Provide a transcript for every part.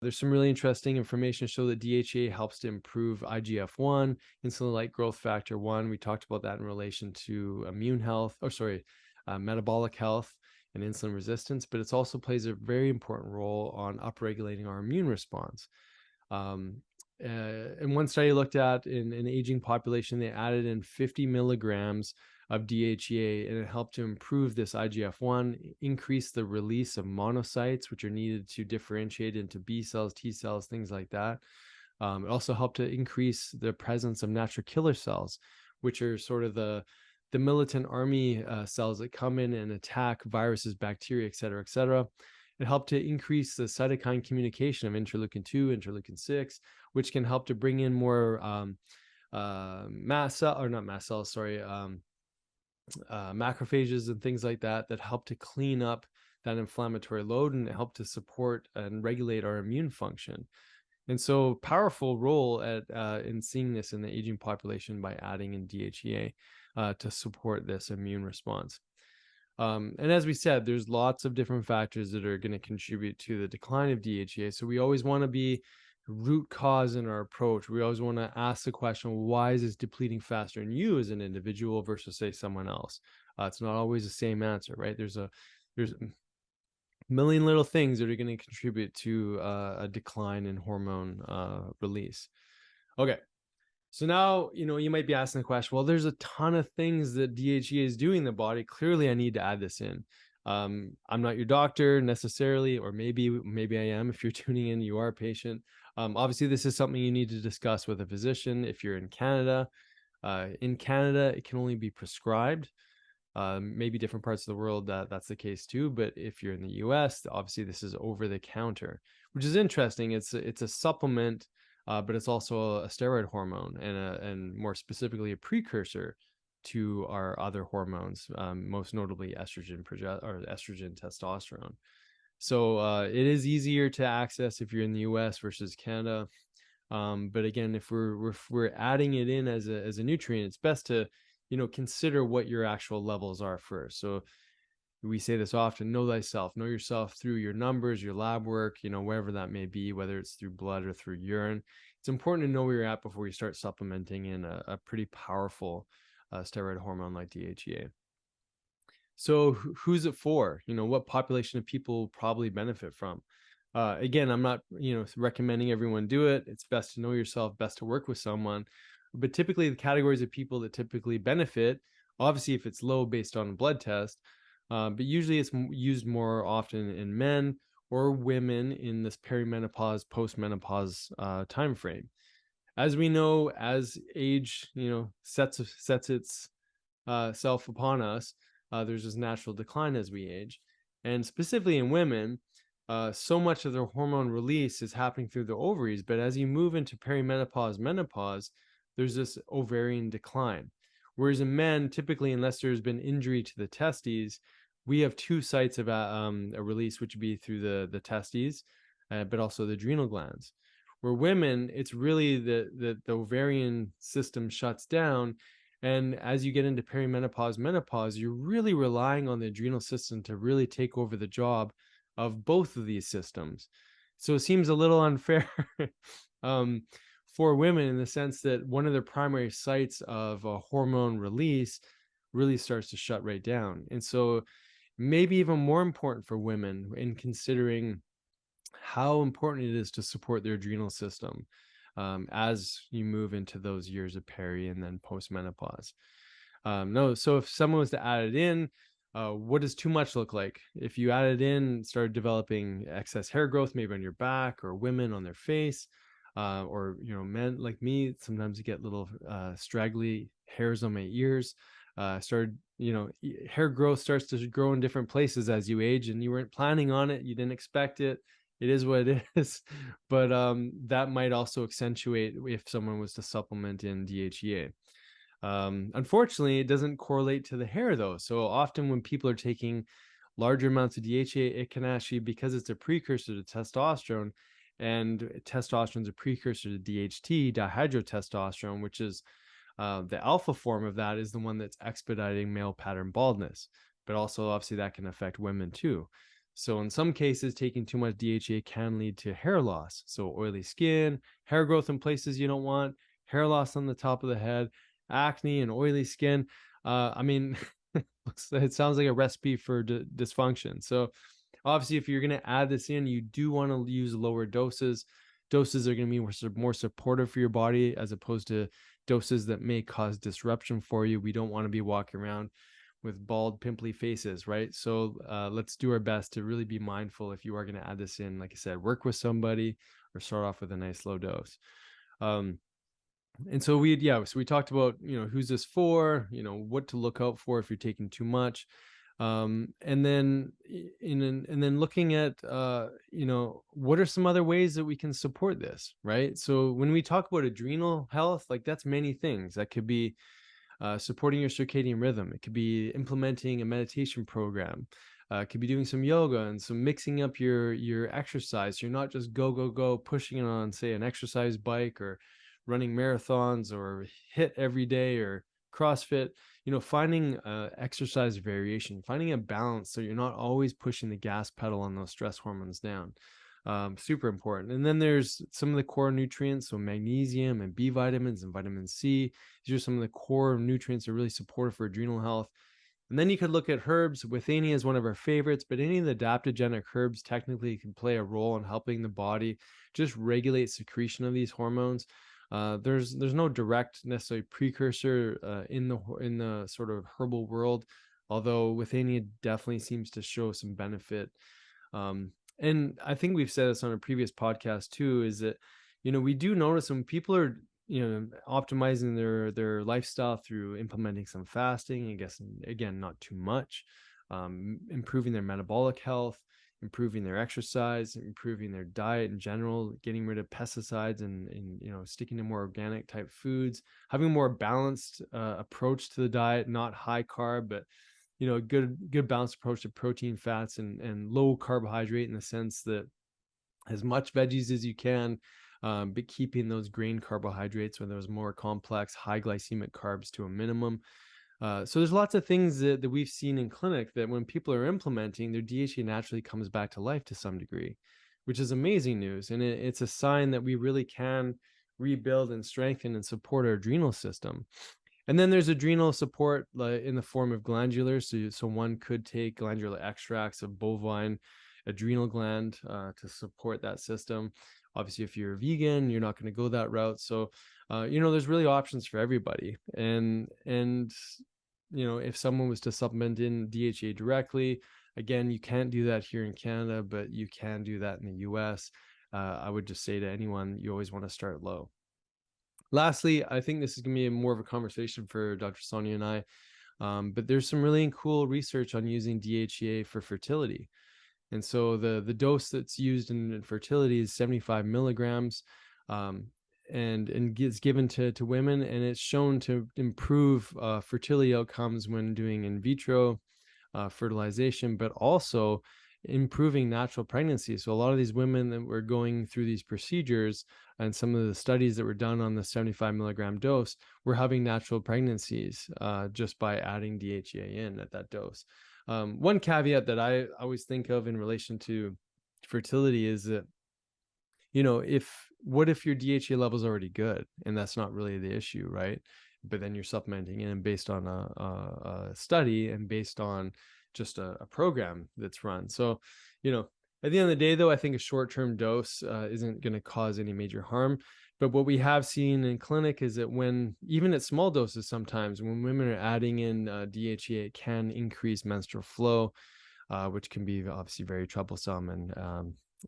There's some really interesting information to show that DHEA helps to improve IGF-1, insulin-like growth factor 1. We talked about that in relation to immune health, metabolic health and insulin resistance, but it also plays a very important role on upregulating our immune response. In one study looked at in an aging population, they added in 50 milligrams of DHEA, and it helped to improve this IGF-1, increase the release of monocytes, which are needed to differentiate into B cells, T cells, things like that. It also helped to increase the presence of natural killer cells, which are sort of the militant army cells that come in and attack viruses, bacteria, et cetera, et cetera. It helped to increase the cytokine communication of interleukin 2, interleukin 6, which can help to bring in more macrophages and things like that help to clean up that inflammatory load and help to support and regulate our immune function. And so powerful role in seeing this in the aging population by adding in DHEA to support this immune response. And as we said, there's lots of different factors that are going to contribute to the decline of DHEA. So we always want to be root cause in our approach. We always want to ask the question, why is this depleting faster in you as an individual versus, say, someone else? It's not always the same answer, right? There's a million little things that are going to contribute to a decline in hormone release. Okay. So now, you might be asking the question, well, there's a ton of things that DHEA is doing in the body. Clearly, I need to add this in. I'm not your doctor necessarily, or maybe I am. If you're tuning in, you are a patient. Obviously, this is something you need to discuss with a physician. If you're in Canada, it can only be prescribed. Maybe different parts of the world that's the case too. But if you're in the US, obviously this is over the counter, which is interesting. It's a supplement, but it's also a steroid hormone and more specifically a precursor to our other hormones, most notably estrogen, testosterone. So it is easier to access if you're in the US versus Canada. But again, if we're adding it in as a nutrient, it's best to consider what your actual levels are first. So we say this often: know thyself, know yourself through your numbers, your lab work, wherever that may be, whether it's through blood or through urine. It's important to know where you're at before you start supplementing in a pretty powerful steroid hormone like DHEA. So who's it for? What population of people probably benefit from? Again, I'm not, recommending everyone do it. It's best to know yourself, best to work with someone. But typically the categories of people that typically benefit, obviously if it's low based on a blood test, but usually it's used more often in men or women in this perimenopause, postmenopause time frame. As we know, as age, sets its self upon us, there's this natural decline as we age. And specifically in women, so much of their hormone release is happening through the ovaries, but as you move into perimenopause, menopause, there's this ovarian decline. Whereas in men, typically, unless there's been injury to the testes, we have two sites of a release, which would be through the testes, but also the adrenal glands. Where women, it's really the ovarian system shuts down. And as you get into perimenopause, menopause, you're really relying on the adrenal system to really take over the job of both of these systems. So it seems a little unfair for women in the sense that one of their primary sites of a hormone release really starts to shut right down. And so maybe even more important for women in considering how important it is to support their adrenal system as you move into those years of peri and then post-menopause. So if someone was to add it in, what does too much look like? If you add it in, start developing excess hair growth, maybe on your back, or women on their face, or men like me, sometimes you get little straggly hairs on my ears. Hair growth starts to grow in different places as you age, and you weren't planning on it, you didn't expect it. It is what it is. But that might also accentuate if someone was to supplement in DHEA. Unfortunately, it doesn't correlate to the hair though. So often when people are taking larger amounts of DHEA, it can actually, because it's a precursor to testosterone, and testosterone is a precursor to DHT, dihydrotestosterone, which is the alpha form of that, is the one that's expediting male pattern baldness. But also obviously that can affect women too. So in some cases, taking too much DHEA can lead to hair loss. So oily skin, hair growth in places you don't want, hair loss on the top of the head, acne and oily skin. I mean, it sounds like a recipe for dysfunction. So obviously, if you're going to add this in, you do want to use lower doses. Doses are going to be more supportive for your body as opposed to doses that may cause disruption for you. We don't want to be walking around with bald, pimply faces, right? So let's do our best to really be mindful if you are going to add this in. Like I said, work with somebody or start off with a nice low dose. And so we talked about, who's this for, what to look out for if you're taking too much. And then looking at, what are some other ways that we can support this, right? So when we talk about adrenal health, like that's many things. That could be supporting your circadian rhythm. It could be implementing a meditation program. It could be doing some yoga and some mixing up your exercise. You're not just go pushing it on, say, an exercise bike or running marathons or HIIT every day or CrossFit. Finding exercise variation, finding a balance so you're not always pushing the gas pedal on those stress hormones down. Super important. And then there's some of the core nutrients, so magnesium and B vitamins and vitamin C. These are some of the core nutrients that are really supportive for adrenal health. And then you could look at herbs. Withania is one of our favorites, but any of the adaptogenic herbs technically can play a role in helping the body just regulate secretion of these hormones. There's no direct necessarily precursor in the sort of herbal world, although Withania definitely seems to show some benefit. And I think we've said this on a previous podcast too, is that, we do notice when people are, optimizing their lifestyle through implementing some fasting, I guess, again, not too much, improving their metabolic health, improving their exercise, improving their diet in general, getting rid of pesticides and sticking to more organic type foods, having a more balanced approach to the diet, not high carb, but a good balanced approach to protein, fats, and low carbohydrate, in the sense that as much veggies as you can, but keeping those grain carbohydrates or those more complex high glycemic carbs to a minimum. So there's lots of things that we've seen in clinic that when people are implementing, their DHEA naturally comes back to life to some degree, which is amazing news. And it's a sign that we really can rebuild and strengthen and support our adrenal system. And then there's adrenal support in the form of glandular. So one could take glandular extracts of bovine adrenal gland to support that system. Obviously, if you're a vegan, you're not going to go that route. So, there's really options for everybody. And if someone was to supplement in DHEA directly, again, you can't do that here in Canada, but you can do that in the US. I would just say to anyone, you always want to start low. Lastly, I think this is going to be more of a conversation for Dr. Sonia and I, but there's some really cool research on using DHEA for fertility. And so the dose that's used in fertility is 75 milligrams, and gets given to women, and it's shown to improve fertility outcomes when doing in vitro fertilization, but also improving natural pregnancy. So a lot of these women that were going through these procedures and some of the studies that were done on the 75 milligram dose were having natural pregnancies just by adding DHEA in at that dose. One caveat that I always think of in relation to fertility is that, what if your DHEA level is already good and that's not really the issue, right? But then you're supplementing in based on a study and based on just a program that's run. So, at the end of the day, though, I think a short-term dose isn't going to cause any major harm. But what we have seen in clinic is that when, even at small doses, sometimes when women are adding in DHEA, it can increase menstrual flow, which can be obviously very troublesome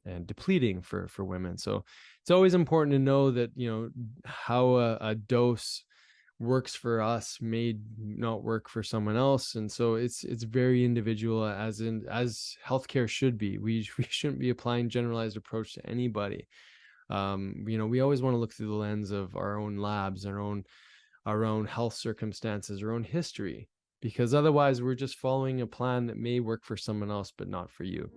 and depleting for women. So it's always important to know that, how a dose works for us may not work for someone else. And so it's very individual, as healthcare should be. We shouldn't be applying generalized approach to anybody. We always want to look through the lens of our own labs, our own health circumstances, our own history, because otherwise we're just following a plan that may work for someone else, but not for you.